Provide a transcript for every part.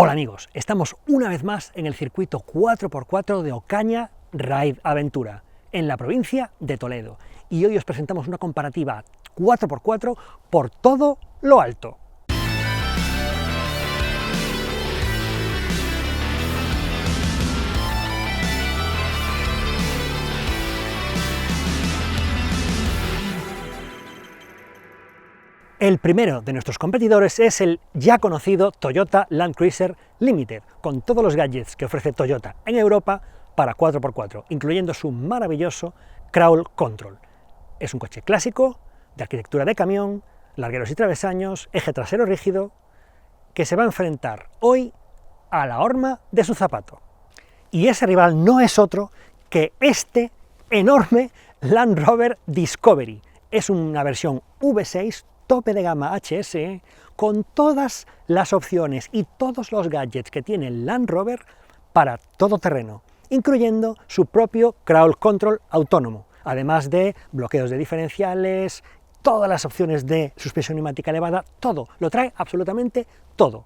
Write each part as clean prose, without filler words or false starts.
Hola amigos, estamos una vez más en el circuito 4x4 de Ocaña Ride Aventura, en la provincia de Toledo, y hoy os presentamos una comparativa 4x4 por todo lo alto. El primero de nuestros competidores es el ya conocido Toyota Land Cruiser Limited, con todos los gadgets que ofrece Toyota en Europa para 4x4, incluyendo su maravilloso Crawl Control. Es un coche clásico, de arquitectura de camión, largueros y travesaños, eje trasero rígido, que se va a enfrentar hoy a la horma de su zapato. Y ese rival no es otro que este enorme Land Rover Discovery. Es una versión V6 tope de gama HS, con todas las opciones y todos los gadgets que tiene el Land Rover para todo terreno, incluyendo su propio Crawl Control autónomo, además de bloqueos de diferenciales, todas las opciones de suspensión neumática elevada, todo, lo trae absolutamente todo.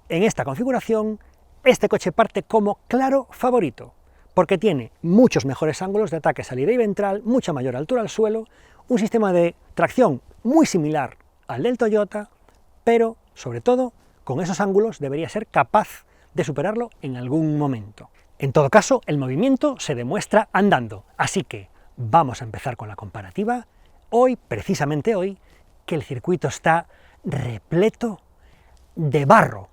En esta configuración, este coche parte como claro favorito, porque tiene muchos mejores ángulos de ataque, salida y ventral, mucha mayor altura al suelo, un sistema de tracción muy similar al del Toyota, pero, sobre todo, con esos ángulos debería ser capaz de superarlo en algún momento. En todo caso, el movimiento se demuestra andando, así que vamos a empezar con la comparativa. Hoy, precisamente hoy, que el circuito está repleto de barro.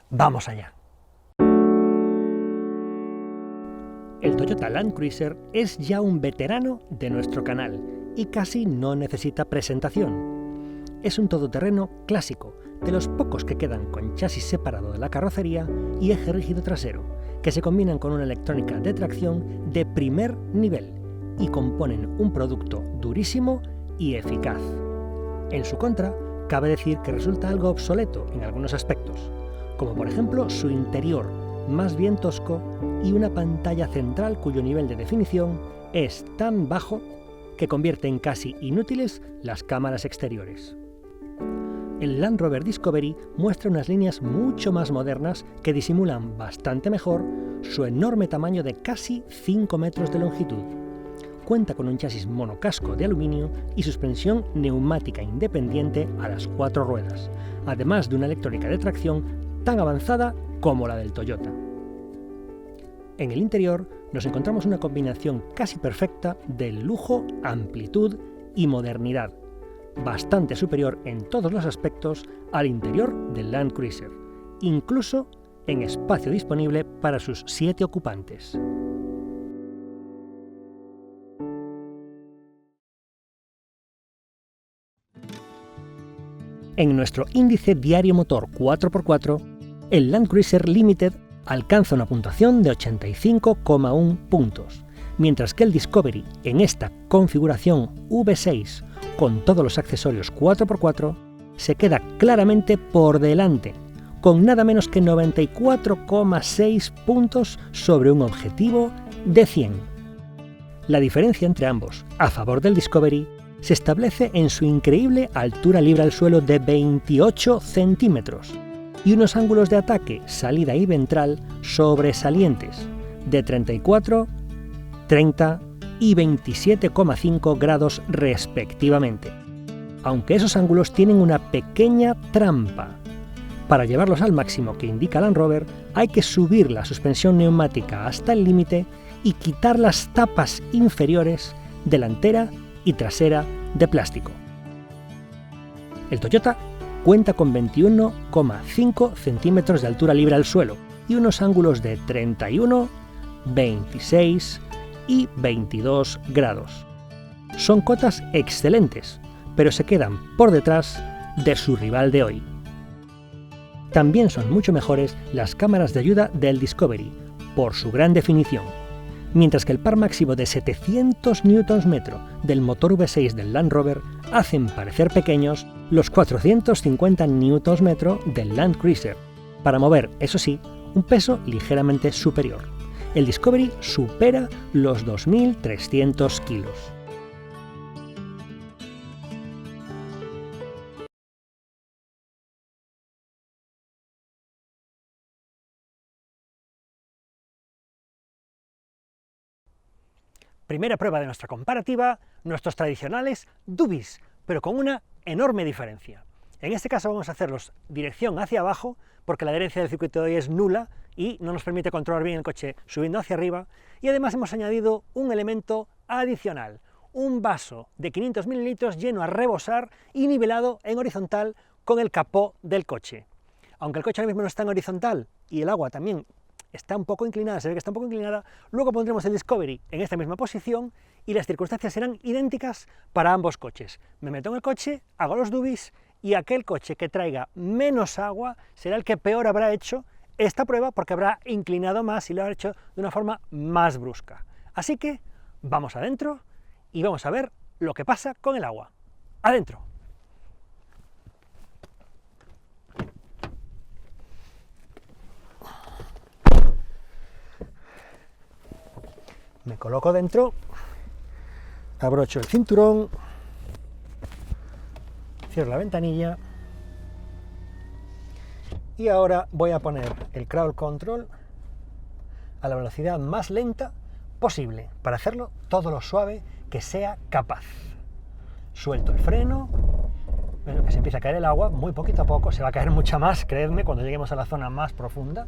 ¡Vamos allá! El Toyota Land Cruiser es ya un veterano de nuestro canal y casi no necesita presentación. Es un todoterreno clásico, de los pocos que quedan con chasis separado de la carrocería y eje rígido trasero, que se combinan con una electrónica de tracción de primer nivel y componen un producto durísimo y eficaz. En su contra, cabe decir que resulta algo obsoleto en algunos aspectos, como por ejemplo su interior, más bien tosco, y una pantalla central cuyo nivel de definición es tan bajo que convierte en casi inútiles las cámaras exteriores. El Land Rover Discovery muestra unas líneas mucho más modernas que disimulan bastante mejor su enorme tamaño de casi 5 metros de longitud. Cuenta con un chasis monocasco de aluminio y suspensión neumática independiente a las 4 ruedas, además de una electrónica de tracción tan avanzada como la del Toyota. En el interior nos encontramos una combinación casi perfecta de lujo, amplitud y modernidad, bastante superior en todos los aspectos al interior del Land Cruiser, incluso en espacio disponible para sus 7 ocupantes. En nuestro índice diario motor 4x4, el Land Cruiser Limited alcanza una puntuación de 85,1 puntos, mientras que el Discovery, en esta configuración V6 con todos los accesorios 4x4, se queda claramente por delante, con nada menos que 94,6 puntos sobre un objetivo de 100. La diferencia entre ambos, a favor del Discovery, se establece en su increíble altura libre al suelo de 28 centímetros, y unos ángulos de ataque, salida y ventral sobresalientes de 34, 30 y 27,5 grados respectivamente, aunque esos ángulos tienen una pequeña trampa. Para llevarlos al máximo que indica Land Rover hay que subir la suspensión neumática hasta el límite y quitar las tapas inferiores delantera y trasera de plástico. El Toyota cuenta con 21,5 centímetros de altura libre al suelo y unos ángulos de 31, 26 y 22 grados. Son cotas excelentes, pero se quedan por detrás de su rival de hoy. También son mucho mejores las cámaras de ayuda del Discovery, por su gran definición, mientras que el par máximo de 700 Nm del motor V6 del Land Rover hacen parecer pequeños los 450 Nm del Land Cruiser, para mover, eso sí, un peso ligeramente superior. El Discovery supera los 2.300 kilos. Primera prueba de nuestra comparativa, nuestros tradicionales dubis, pero con una enorme diferencia. En este caso vamos a hacerlos dirección hacia abajo, porque la adherencia del circuito de hoy es nula y no nos permite controlar bien el coche subiendo hacia arriba, y además hemos añadido un elemento adicional, un vaso de 500 mililitros lleno a rebosar y nivelado en horizontal con el capó del coche. Aunque el coche ahora mismo no está en horizontal y el agua también está un poco inclinada, se ve que está un poco inclinada, luego pondremos el Discovery en esta misma posición y las circunstancias serán idénticas para ambos coches. Me meto en el coche, hago los dubis y aquel coche que traiga menos agua será el que peor habrá hecho esta prueba porque habrá inclinado más y lo habrá hecho de una forma más brusca. Así que vamos adentro y vamos a ver lo que pasa con el agua. ¡Adentro! Me coloco dentro, abrocho el cinturón, cierro la ventanilla y ahora voy a poner el crawl control a la velocidad más lenta posible para hacerlo todo lo suave que sea capaz. Suelto el freno, veo que se empieza a caer el agua, muy poquito a poco, se va a caer mucha más, creedme, cuando lleguemos a la zona más profunda.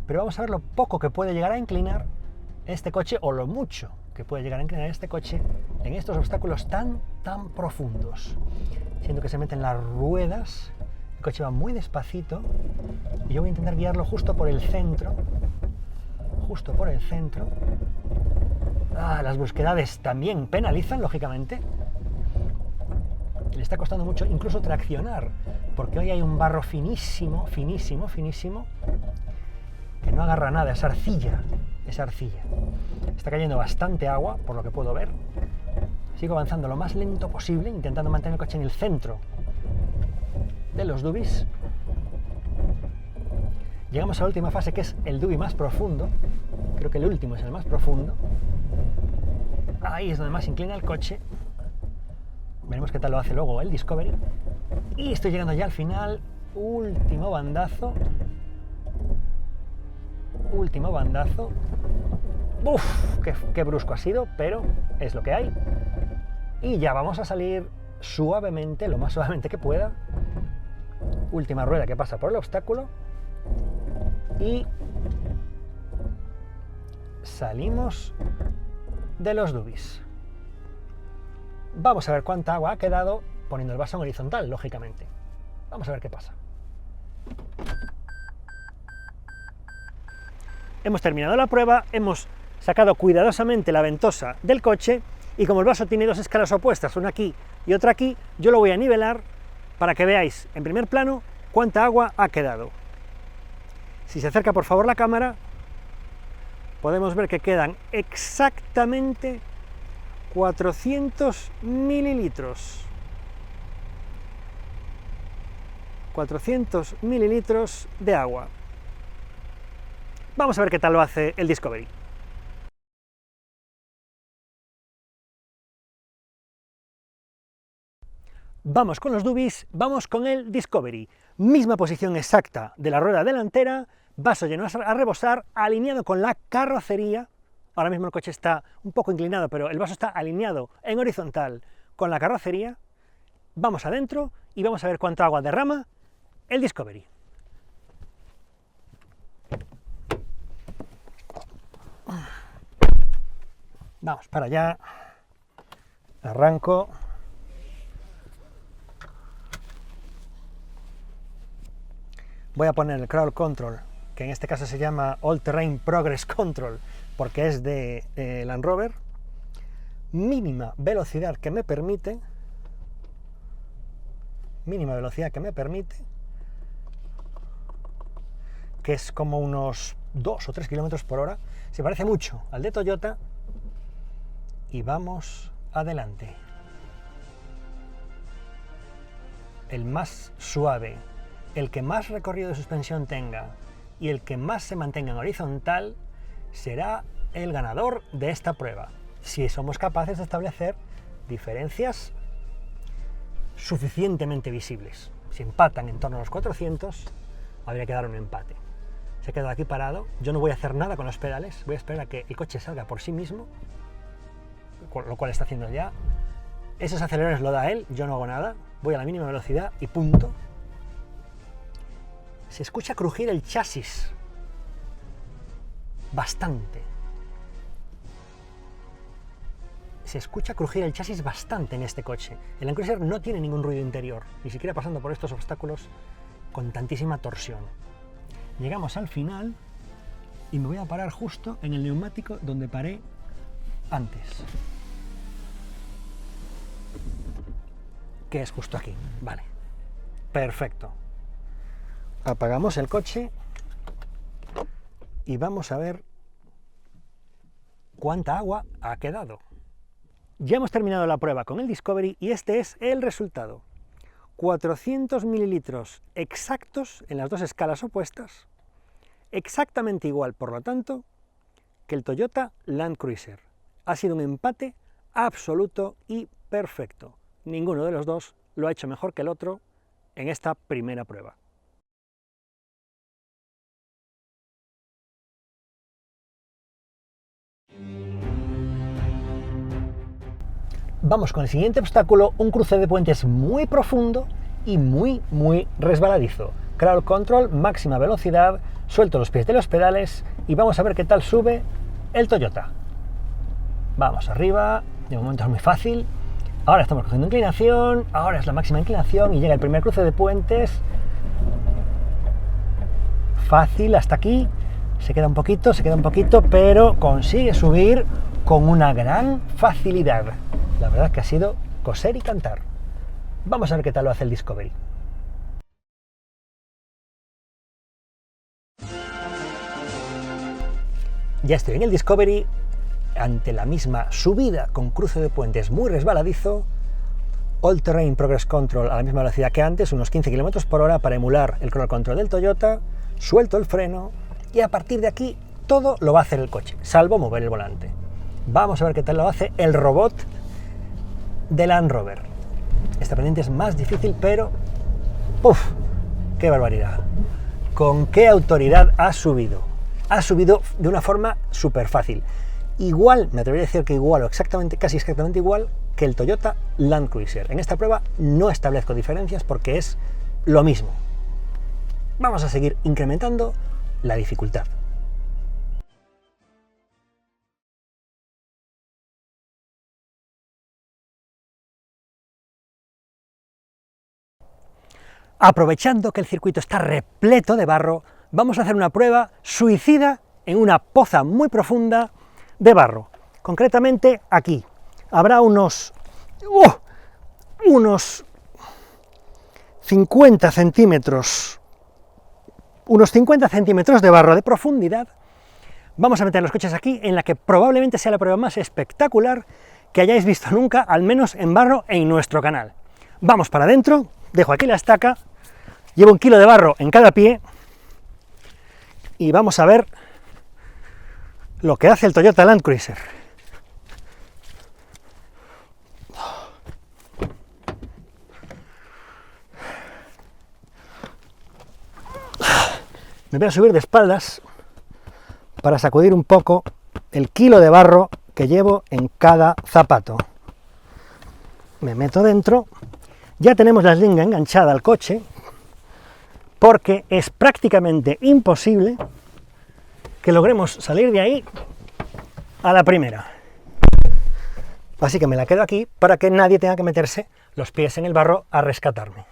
Pero vamos a ver lo poco que puede llegar a inclinar este coche, o lo mucho que puede llegar a inclinar este coche en estos obstáculos tan profundos. Siento que se meten las ruedas, el coche va muy despacito, y yo voy a intentar guiarlo justo por el centro, las brusquedades también penalizan, lógicamente, le está costando mucho incluso traccionar, porque hoy hay un barro finísimo, que no agarra nada, es arcilla. Está cayendo bastante agua, por lo que puedo ver. Sigo avanzando lo más lento posible, intentando mantener el coche en el centro de los dubis. Llegamos a la última fase, que es el dubi más profundo. Creo que el último es el más profundo. Ahí es donde más inclina el coche. Veremos qué tal lo hace luego el Discovery. Y estoy llegando ya al final. Último bandazo. ¡Uf! Qué brusco ha sido, pero es lo que hay. Y ya vamos a salir suavemente, lo más suavemente que pueda. Última rueda que pasa por el obstáculo. Y salimos de los dubis. Vamos a ver cuánta agua ha quedado poniendo el vaso en horizontal, lógicamente. Vamos a ver qué pasa. Hemos terminado la prueba, hemos sacado cuidadosamente la ventosa del coche y como el vaso tiene dos escalas opuestas, una aquí y otra aquí, yo lo voy a nivelar para que veáis en primer plano cuánta agua ha quedado. Si se acerca por favor la cámara, podemos ver que quedan exactamente 400 mililitros. 400 mililitros de agua. Vamos a ver qué tal lo hace el Discovery. Vamos con los dubis, vamos con el Discovery. Misma posición exacta de la rueda delantera, vaso lleno a rebosar, alineado con la carrocería. Ahora mismo el coche está un poco inclinado, pero el vaso está alineado en horizontal con la carrocería. Vamos adentro y vamos a ver cuánta agua derrama el Discovery. Vamos para allá, arranco. Voy a poner el Crawl Control, que en este caso se llama All Terrain Progress Control, porque es de Land Rover. Mínima velocidad que me permite, que es como unos 2 o 3 kilómetros por hora. Se parece mucho al de Toyota. Y vamos adelante. El más suave, el que más recorrido de suspensión tenga y el que más se mantenga en horizontal será el ganador de esta prueba, si somos capaces de establecer diferencias suficientemente visibles. Si empatan en torno a los 400, habría que dar un empate. se ha quedado aquí parado. Yo no voy a hacer nada con los pedales, voy a esperar a que el coche salga por sí mismo, lo cual está haciendo ya. Esos acelerones lo da él, yo no hago nada, voy a la mínima velocidad y punto. Se escucha crujir el chasis bastante. Se escucha crujir el chasis bastante en este coche. El Land Cruiser no tiene ningún ruido interior, ni siquiera pasando por estos obstáculos con tantísima torsión. Llegamos al final y me voy a parar justo en el neumático donde paré antes, que es justo aquí. Vale, perfecto. Apagamos el coche y vamos a ver cuánta agua ha quedado. Ya hemos terminado la prueba con el Discovery y este es el resultado. 400 mililitros exactos en las dos escalas opuestas, exactamente igual, por lo tanto, que el Toyota Land Cruiser. Ha sido un empate absoluto y perfecto. Ninguno de los dos lo ha hecho mejor que el otro en esta primera prueba. Vamos con el siguiente obstáculo, un cruce de puentes muy profundo y muy resbaladizo. Crawl control, máxima velocidad, suelto los pies de los pedales y vamos a ver qué tal sube el Toyota. Vamos arriba, de momento es muy fácil. Ahora estamos cogiendo inclinación, ahora es la máxima inclinación y llega el primer cruce de puentes. Fácil hasta aquí, se queda un poquito, pero consigue subir con una gran facilidad. La verdad es que ha sido coser y cantar. Vamos a ver qué tal lo hace el Discovery. Ya estoy en el Discovery, ante la misma subida con cruce de puentes muy resbaladizo, All Terrain Progress Control a la misma velocidad que antes, unos 15 km por hora para emular el crawl control del Toyota, suelto el freno y a partir de aquí todo lo va a hacer el coche, salvo mover el volante. Vamos a ver qué tal lo hace el robot de Land Rover. Esta pendiente es más difícil, pero ¡uf! ¡Qué barbaridad! ¿Con qué autoridad ha subido? Ha subido de una forma súper fácil. Igual, me atrevería a decir que igual o casi exactamente igual que el Toyota Land Cruiser. En esta prueba no establezco diferencias porque es lo mismo. Vamos a seguir incrementando la dificultad. Aprovechando que el circuito está repleto de barro, vamos a hacer una prueba suicida en una poza muy profunda de barro. Concretamente aquí. Habrá unos 50 centímetros de barro de profundidad. Vamos a meter los coches aquí, en la que probablemente sea la prueba más espectacular que hayáis visto nunca, al menos en barro en nuestro canal. Vamos para adentro. Dejo aquí la estaca, llevo 1 kilo de barro en cada pie y vamos a ver lo que hace el Toyota Land Cruiser. Me voy a subir de espaldas para sacudir un poco el kilo de barro que llevo en cada zapato. Me meto dentro. Ya tenemos la slinga enganchada al coche, porque es prácticamente imposible que logremos salir de ahí a la primera. Así que me la quedo aquí para que nadie tenga que meterse los pies en el barro a rescatarme.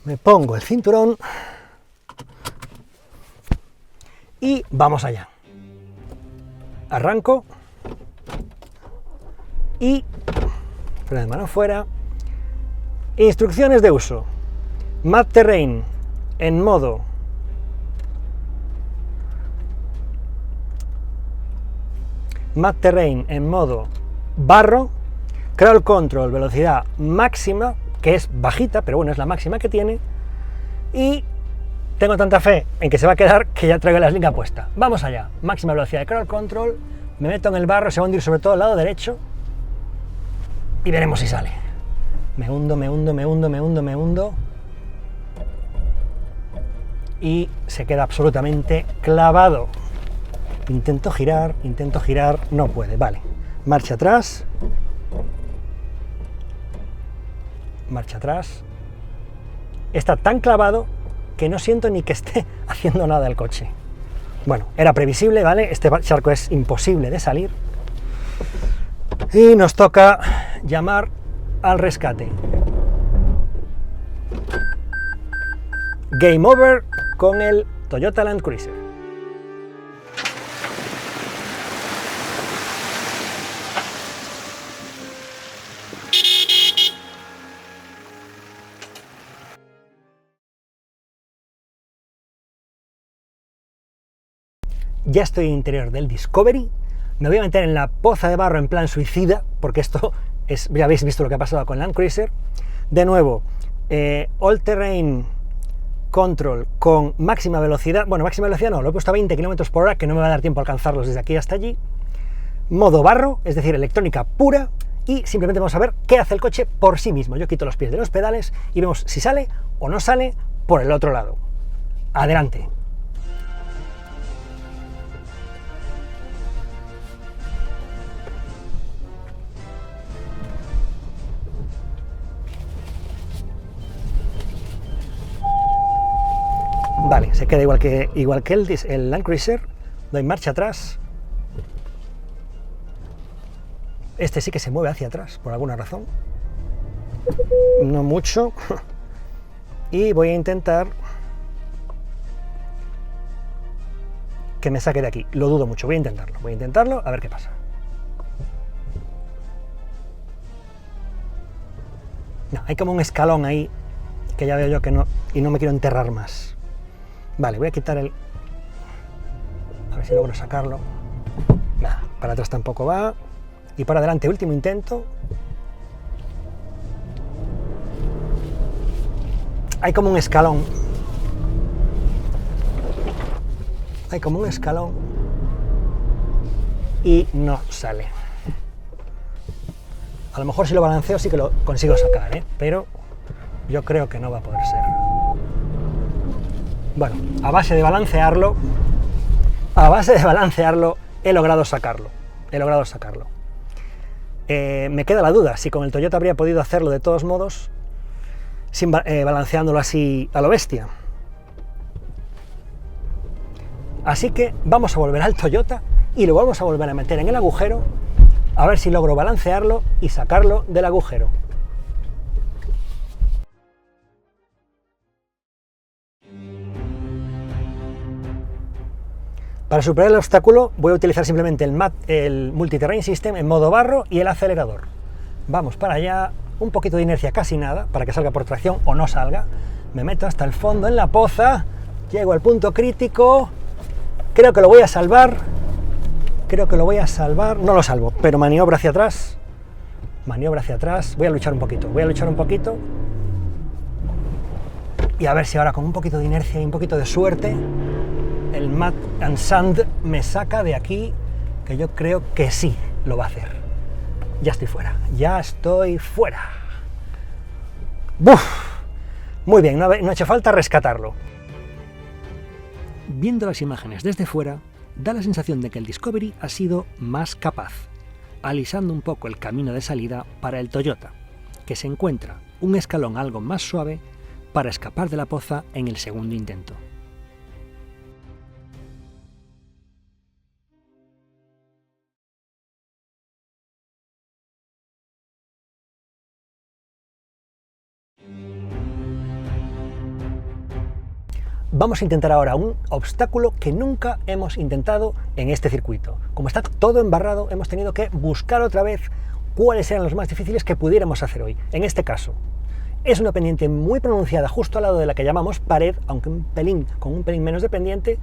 Me pongo el cinturón y vamos allá. Arranco y freno de mano fuera. Instrucciones de uso. Mud Terrain en modo barro. Crawl control, velocidad máxima, que es bajita, pero bueno, es la máxima que tiene. Y tengo tanta fe en que se va a quedar que ya traigo la slinga puesta. Vamos allá. Máxima velocidad de crawl control. Me meto en el barro, se va a hundir sobre todo al lado derecho. Y veremos si sale. Me hundo. y se queda absolutamente clavado. Intento girar, no puede, vale. Marcha atrás. Marcha atrás. Está tan clavado que no siento ni que esté haciendo nada el coche. Bueno, era previsible, ¿vale? Este charco es imposible de salir. Y nos toca llamar al rescate. Game over con el Toyota Land Cruiser. Ya estoy en el interior del Discovery, me voy a meter en la poza de barro en plan suicida, porque esto es, ya habéis visto lo que ha pasado con Land Cruiser. De nuevo, All Terrain Control con máxima velocidad, bueno, máxima velocidad no, lo he puesto a 20 km/h, que no me va a dar tiempo a alcanzarlos desde aquí hasta allí. Modo barro, es decir, electrónica pura, y simplemente vamos a ver qué hace el coche por sí mismo. Yo quito los pies de los pedales y vemos si sale o no sale por el otro lado. Adelante. Vale, se queda igual que el Land Cruiser. Doy marcha atrás. Este sí que se mueve hacia atrás, por alguna razón. No mucho. Y voy a intentar que me saque de aquí. Lo dudo mucho, voy a intentarlo, a ver qué pasa. No, hay como un escalón ahí, que ya veo yo que no, y no me quiero enterrar más. Vale, voy a quitar el... A ver si logro sacarlo. Nada, para atrás tampoco va. Y para adelante, último intento. Hay como un escalón. Hay como un escalón. Y no sale. A lo mejor si lo balanceo sí que lo consigo sacar, ¿eh? Pero yo creo que no va a poder ser. Bueno, a base de balancearlo, he logrado sacarlo. Me queda la duda, si con el Toyota habría podido hacerlo de todos modos, sin balanceándolo así a lo bestia. Así que vamos a volver al Toyota y lo vamos a volver a meter en el agujero, a ver si logro balancearlo y sacarlo del agujero. Para superar el obstáculo voy a utilizar simplemente el Multi-Terrain System en modo barro y el acelerador. Vamos para allá, un poquito de inercia, casi nada, para que salga por tracción o no salga. Me meto hasta el fondo en la poza, llego al punto crítico, creo que lo voy a salvar, no lo salvo, pero maniobra hacia atrás, voy a luchar un poquito, y a ver si ahora con un poquito de inercia y un poquito de suerte, el Mud and Sand me saca de aquí, que yo creo que sí lo va a hacer. Ya estoy fuera. ¡Buf! Muy bien, no ha hecho falta rescatarlo. Viendo las imágenes desde fuera, da la sensación de que el Discovery ha sido más capaz, alisando un poco el camino de salida para el Toyota, que se encuentra un escalón algo más suave para escapar de la poza en el segundo intento. Vamos a intentar ahora un obstáculo que nunca hemos intentado en este circuito. Como está todo embarrado, hemos tenido que buscar otra vez cuáles eran los más difíciles que pudiéramos hacer hoy. En este caso, es una pendiente muy pronunciada justo al lado de la que llamamos pared, aunque con un pelín menos de pendiente,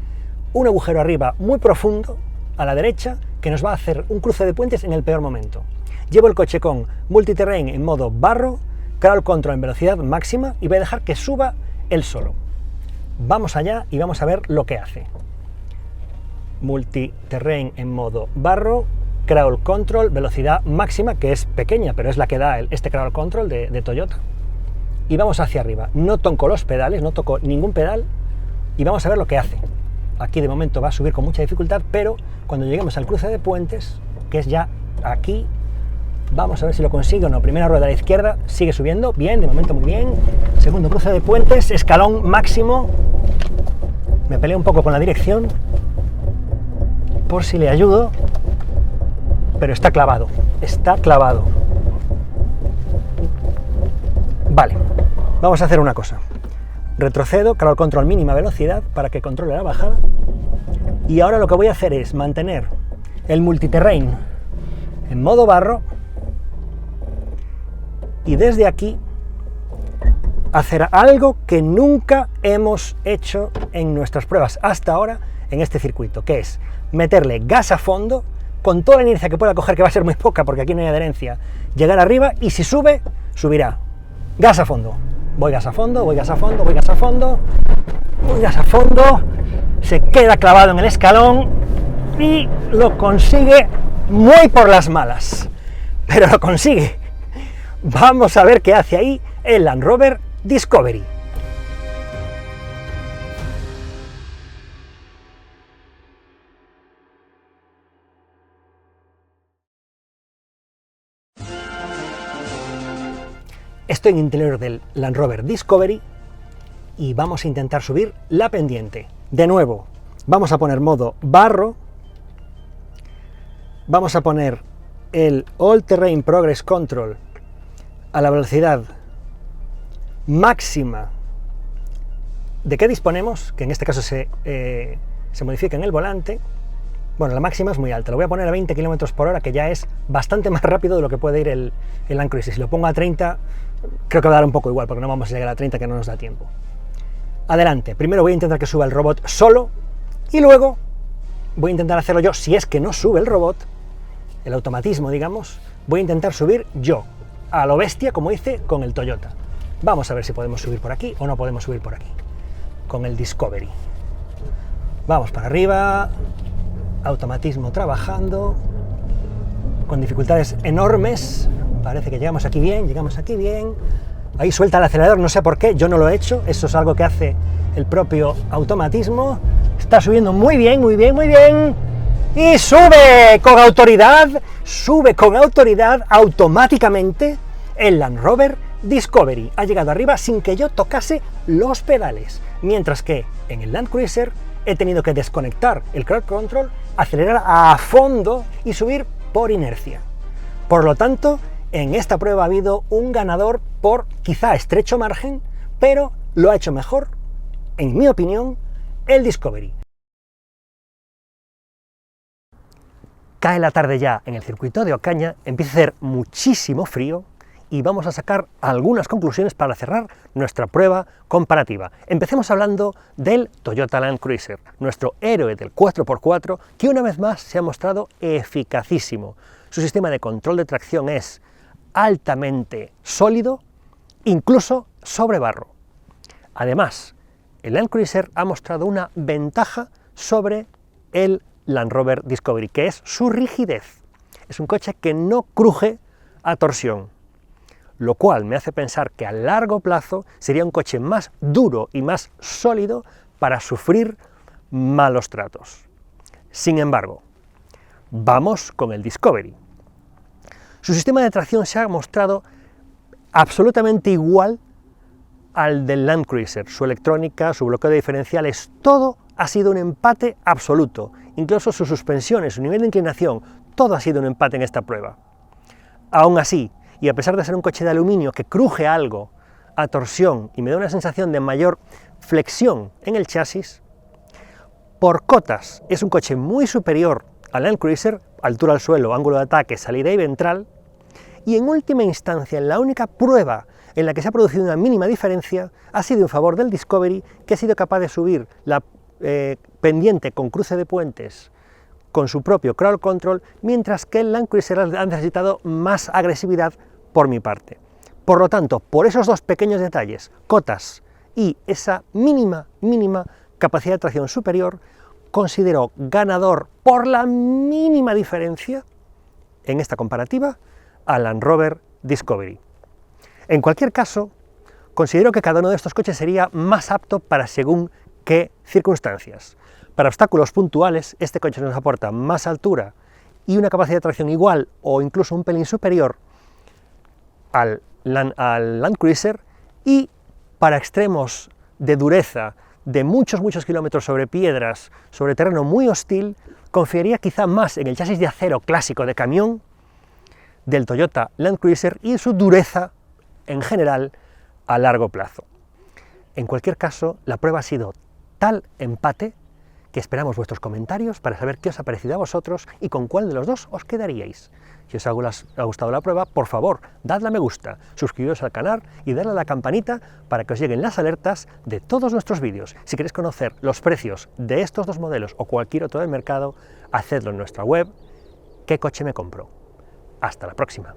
un agujero arriba muy profundo, a la derecha, que nos va a hacer un cruce de puentes en el peor momento. Llevo el coche con Multi-Terrain en modo barro, Crawl Control en velocidad máxima y voy a dejar que suba él solo. Vamos allá y vamos a ver lo que hace. Multi-Terrain en modo barro, Crawl Control, velocidad máxima, que es pequeña, pero es la que da este Crawl Control de Toyota. Y vamos hacia arriba. No toco los pedales, no toco ningún pedal, y vamos a ver lo que hace. Aquí de momento va a subir con mucha dificultad, pero cuando lleguemos al cruce de puentes, que es ya aquí, vamos a ver si lo consigue o no. Primera rueda a la izquierda, sigue subiendo, bien, de momento muy bien. Segundo cruce de puentes, escalón máximo. Me peleo un poco con la dirección, por si le ayudo, pero está clavado, está clavado. Vale, vamos a hacer una cosa. Retrocedo, crawl control mínima velocidad para que controle la bajada. Y ahora lo que voy a hacer es mantener el multiterrain en modo barro y desde aquí hacer algo que nunca hemos hecho en nuestras pruebas hasta ahora en este circuito, que es meterle gas a fondo con toda la inercia que pueda coger, que va a ser muy poca porque aquí no hay adherencia, llegar arriba y si sube, subirá. Gas a fondo. Voy gas a fondo, voy gas a fondo, voy gas a fondo, voy gas a fondo, se queda clavado en el escalón y lo consigue muy por las malas, pero lo consigue. Vamos a ver qué hace ahí el Land Rover Discovery. Estoy en el interior del Land Rover Discovery y vamos a intentar subir la pendiente. De nuevo, vamos a poner modo barro, vamos a poner el All Terrain Progress Control a la velocidad máxima de que disponemos, que en este caso se modifica en el volante. Bueno, la máxima es muy alta, lo voy a poner a 20 km por hora, que ya es bastante más rápido de lo que puede ir el Land Cruiser. Si lo pongo a 30, creo que va a dar un poco igual, porque no vamos a llegar a 30, que no nos da tiempo. Adelante, primero voy a intentar que suba el robot solo, y luego voy a intentar hacerlo yo. Si es que no sube el robot, el automatismo, digamos, voy a intentar subir yo, a lo bestia, como hice con el Toyota. Vamos a ver si podemos subir por aquí o no podemos subir por aquí, con el Discovery. Vamos para arriba, automatismo trabajando, con dificultades enormes. Parece que llegamos aquí bien, ahí suelta el acelerador, no sé por qué, yo no lo he hecho, eso es algo que hace el propio automatismo. Está subiendo muy bien, muy bien, muy bien, y sube con autoridad automáticamente el Land Rover Discovery. Ha llegado arriba sin que yo tocase los pedales, mientras que en el Land Cruiser he tenido que desconectar el Crawl Control, acelerar a fondo y subir por inercia. Por lo tanto, en esta prueba ha habido un ganador por quizá estrecho margen, pero lo ha hecho mejor, en mi opinión, el Discovery. Cae la tarde ya en el circuito de Ocaña, empieza a hacer muchísimo frío y vamos a sacar algunas conclusiones para cerrar nuestra prueba comparativa. Empecemos hablando del Toyota Land Cruiser, nuestro héroe del 4x4, que una vez más se ha mostrado eficacísimo. Su sistema de control de tracción es altamente sólido, incluso sobre barro. Además, el Land Cruiser ha mostrado una ventaja sobre el Land Rover Discovery, que es su rigidez. Es un coche que no cruje a torsión, lo cual me hace pensar que a largo plazo sería un coche más duro y más sólido para sufrir malos tratos. Sin embargo, vamos con el Discovery. Su sistema de tracción se ha mostrado absolutamente igual al del Land Cruiser. Su electrónica, su bloqueo de diferenciales, todo ha sido un empate absoluto. Incluso sus suspensiones, su nivel de inclinación, todo ha sido un empate en esta prueba. Aún así, y a pesar de ser un coche de aluminio que cruje algo a torsión y me da una sensación de mayor flexión en el chasis, por cotas es un coche muy superior al Land Cruiser, altura al suelo, ángulo de ataque, salida y ventral, y en última instancia, en la única prueba en la que se ha producido una mínima diferencia, ha sido en favor del Discovery, que ha sido capaz de subir la pendiente con cruce de puentes con su propio Crawl Control, mientras que el Land Cruiser ha necesitado más agresividad por mi parte. Por lo tanto, por esos dos pequeños detalles, cotas y esa mínima capacidad de tracción superior, considero ganador por la mínima diferencia en esta comparativa al Land Rover Discovery. En cualquier caso, considero que cada uno de estos coches sería más apto para según qué circunstancias. Para obstáculos puntuales, este coche nos aporta más altura y una capacidad de tracción igual o incluso un pelín superior al Land Cruiser, y para extremos de dureza de muchos kilómetros sobre piedras, sobre terreno muy hostil, confiaría quizá más en el chasis de acero clásico de camión del Toyota Land Cruiser y su dureza en general a largo plazo. En cualquier caso, la prueba ha sido tal empate que esperamos vuestros comentarios para saber qué os ha parecido a vosotros y con cuál de los dos os quedaríais. Si os ha gustado la prueba, por favor, dadle a me gusta, suscribiros al canal y darle a la campanita para que os lleguen las alertas de todos nuestros vídeos. Si queréis conocer los precios de estos dos modelos o cualquier otro del mercado, hacedlo en nuestra web, ¿Qué coche me compro? Hasta la próxima.